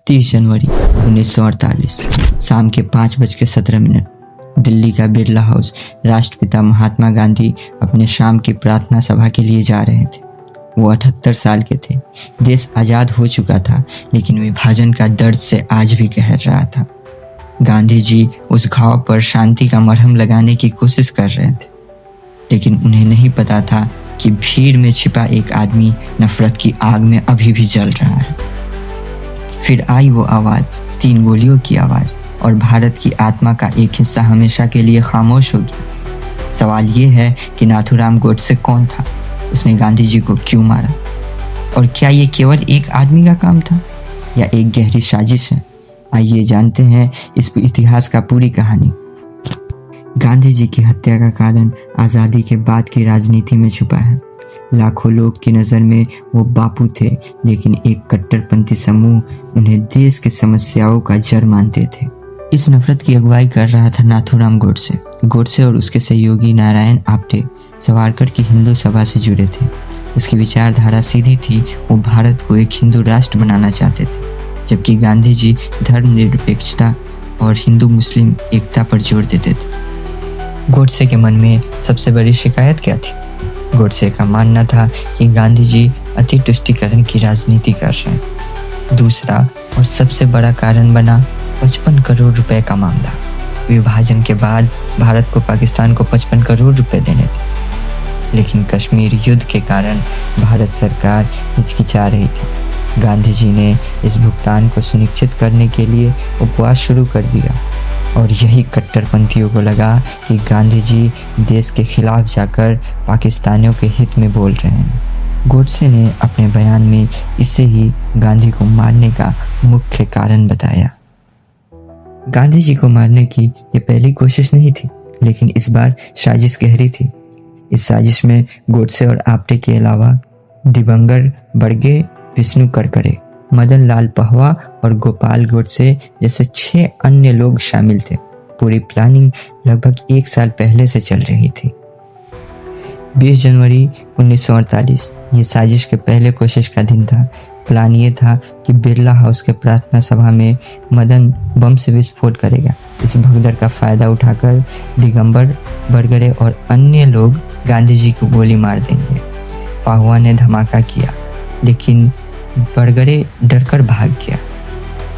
30 जनवरी 1948 शाम के 5:17 दिल्ली का बिरला हाउस। राष्ट्रपिता महात्मा गांधी अपने शाम की प्रार्थना सभा के लिए जा रहे थे। वो 78 साल के थे। देश आज़ाद हो चुका था, लेकिन विभाजन का दर्द से आज भी कहर रहा था। गांधी जी उस घाव पर शांति का मरहम लगाने की कोशिश कर रहे थे, लेकिन उन्हें नहीं पता था कि भीड़ में छिपा एक आदमी नफरत की आग में अभी भी जल रहा है। फिर आई वो आवाज़, 3 गोलियों की आवाज़, और भारत की आत्मा का एक हिस्सा हमेशा के लिए खामोश हो गया। सवाल ये है कि नाथूराम गोडसे कौन था? उसने गांधी जी को क्यों मारा? और क्या ये केवल एक आदमी का काम था या एक गहरी साजिश है? आइए जानते हैं इस इतिहास का पूरी कहानी। गांधी जी की हत्या का कारण आज़ादी के बाद की राजनीति में छुपा है। लाखों लोग की नज़र में वो बापू थे, लेकिन एक कट्टरपंथी समूह उन्हें देश की समस्याओं का जड़ मानते थे। इस नफरत की अगुवाई कर रहा था नाथूराम गोडसे। गोडसे और उसके सहयोगी नारायण आप्टे सावरकर की हिंदू सभा से जुड़े थे। उसकी विचारधारा सीधी थी। वो भारत को एक हिंदू राष्ट्र बनाना चाहते थे, जबकि गांधी जी धर्मनिरपेक्षता और हिंदू मुस्लिम एकता पर जोर देते थे। गोडसे के मन में सबसे बड़ी शिकायत क्या थी? गोडसे का मानना था कि गांधी जी अति तुष्टीकरण की राजनीति कर रहे हैं। दूसरा और सबसे बड़ा कारण बना 55 करोड़ रुपए का मामला। विभाजन के बाद भारत को पाकिस्तान को 55 करोड़ रुपए देने थे, लेकिन कश्मीर युद्ध के कारण भारत सरकार हिचकिचा रही थी। गांधी जी ने इस भुगतान को सुनिश्चित करने के लिए उपवास शुरू कर दिया, और यही कट्टरपंथियों को लगा कि गांधी जी देश के खिलाफ जाकर पाकिस्तानियों के हित में बोल रहे हैं। गोडसे ने अपने बयान में इसे ही गांधी को मारने का मुख्य कारण बताया। गांधी जी को मारने की ये पहली कोशिश नहीं थी, लेकिन इस बार साजिश गहरी थी। इस साजिश में गोडसे और आप्टे के अलावा दिवंगर बर्गे, विष्णु करकरे, मदन लाल पहवा और गोपाल गोडसे जैसे 6 अन्य लोग शामिल थे। पूरी प्लानिंग लगभग 1 साल पहले से चल रही थी। 20 जनवरी 1948 ये साजिश के पहले कोशिश का दिन था। प्लान ये था कि बिरला हाउस के प्रार्थना सभा में मदन बम से विस्फोट करेगा। इस भगदड़ का फायदा उठाकर दिगंबर बरगरे और अन्य लोग गांधी जी को गोली मार देंगे। पाहुआ ने धमाका किया, लेकिन बरगरे डरकर भाग गया।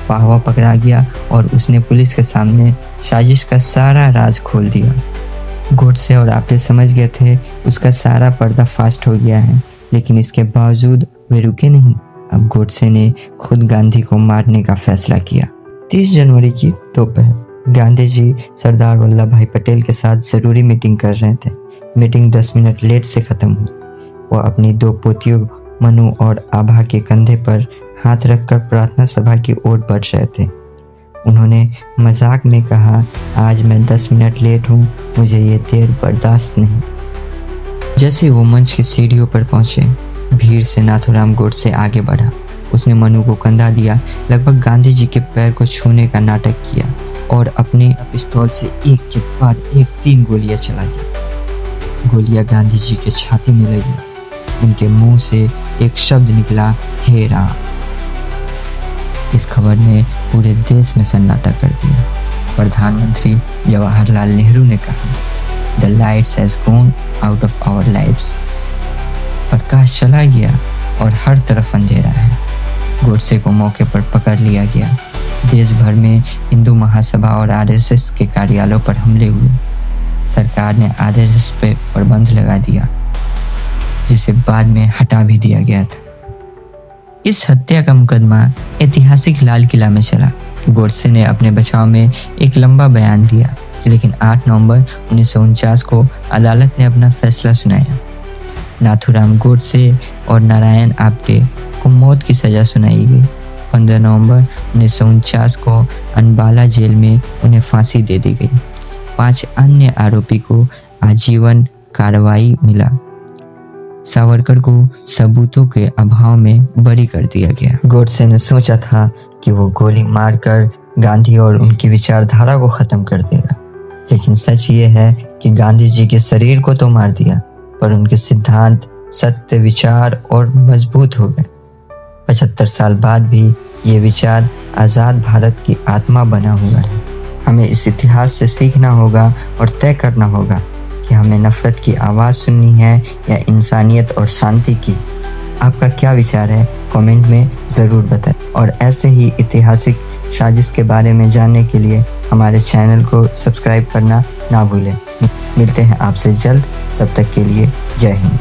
पाहुआ पकड़ा गया और उसने पुलिस के सामने साजिश का सारा राज खोल दिया। गोडसे और आप्टे समझ गए थे उसका सारा पर्दाफाश हो गया है, लेकिन इसके बावजूद वे रुके नहीं। अब गोडसे ने खुद गांधी को मारने का फैसला किया। 30 जनवरी की दोपहर गांधी जी सरदार वल्लभ भाई पटेल के साथ जरूरी मीटिंग कर रहे थे। मीटिंग 10 मिनट लेट से खत्म हुई। वो अपनी 2 पोतियों मनु और आभा के कंधे पर हाथ रखकर प्रार्थना सभा की ओर बढ़ रहे थे। उन्होंने मजाक में कहा, आज मैं 10 मिनट लेट हूँ, मुझे ये देर बर्दाश्त नहीं। जैसे वो मंच की सीढ़ियों पर पहुंचे, भीड़ से नाथूराम गोडसे आगे बढ़ा। उसने मनु को कंधा दिया, लगभग गांधी जी के पैर को छूने का नाटक किया और अपने पिस्तौल से एक के बाद एक 3 गोलियां चला दी। गोलियां गांधी जी के छाती में लगी। उनके मुंह से एक शब्द निकला, हे राम। इस खबर ने पूरे देश में सन्नाटा कर दिया। प्रधानमंत्री जवाहरलाल नेहरू ने कहा, the lights has gone out of our lives. प्रकाश चला गया और हर तरफ अंधेरा है। गोडसे को मौके पर पकड़ लिया गया। देश भर में हिंदू महासभा और आरएसएस के कार्यालयों पर हमले हुए। सरकार ने आरएसएस पे प्रतिबंध लगा दिया, जिसे बाद में हटा भी दिया गया था। इस हत्या का मुकदमा ऐतिहासिक लाल किला में चला। गोडसे ने अपने बचाव में एक लंबा बयान दिया, लेकिन 8 नवंबर 1949 को अदालत ने अपना फैसला सुनाया। नाथूराम गोडसे और नारायण आप्टे को मौत की सजा सुनाई गई। 15 नवंबर 1949 को अनबाला जेल में उन्हें फांसी दे दी गई। 5 अन्य आरोपी को आजीवन कार्रवाई मिला। सावरकर को सबूतों के अभाव में बरी कर दिया गया। गोडसे ने सोचा था कि वो गोली मारकर गांधी और उनकी विचारधारा को खत्म कर देगा, लेकिन सच ये है कि गांधी जी के शरीर को तो मार दिया, पर उनके सिद्धांत, सत्य, विचार और मजबूत हो गए। 75 साल बाद भी ये विचार आज़ाद भारत की आत्मा बना हुआ है। हमें इस इतिहास से सीखना होगा और तय करना होगा कि हमें नफ़रत की आवाज़ सुननी है या इंसानियत और शांति की। आपका क्या विचार है, कमेंट में ज़रूर बताएं। और ऐसे ही ऐतिहासिक साजिश के बारे में जानने के लिए हमारे चैनल को सब्सक्राइब करना ना भूलें। मिलते हैं आपसे जल्द, तब तक के लिए जय हिंद।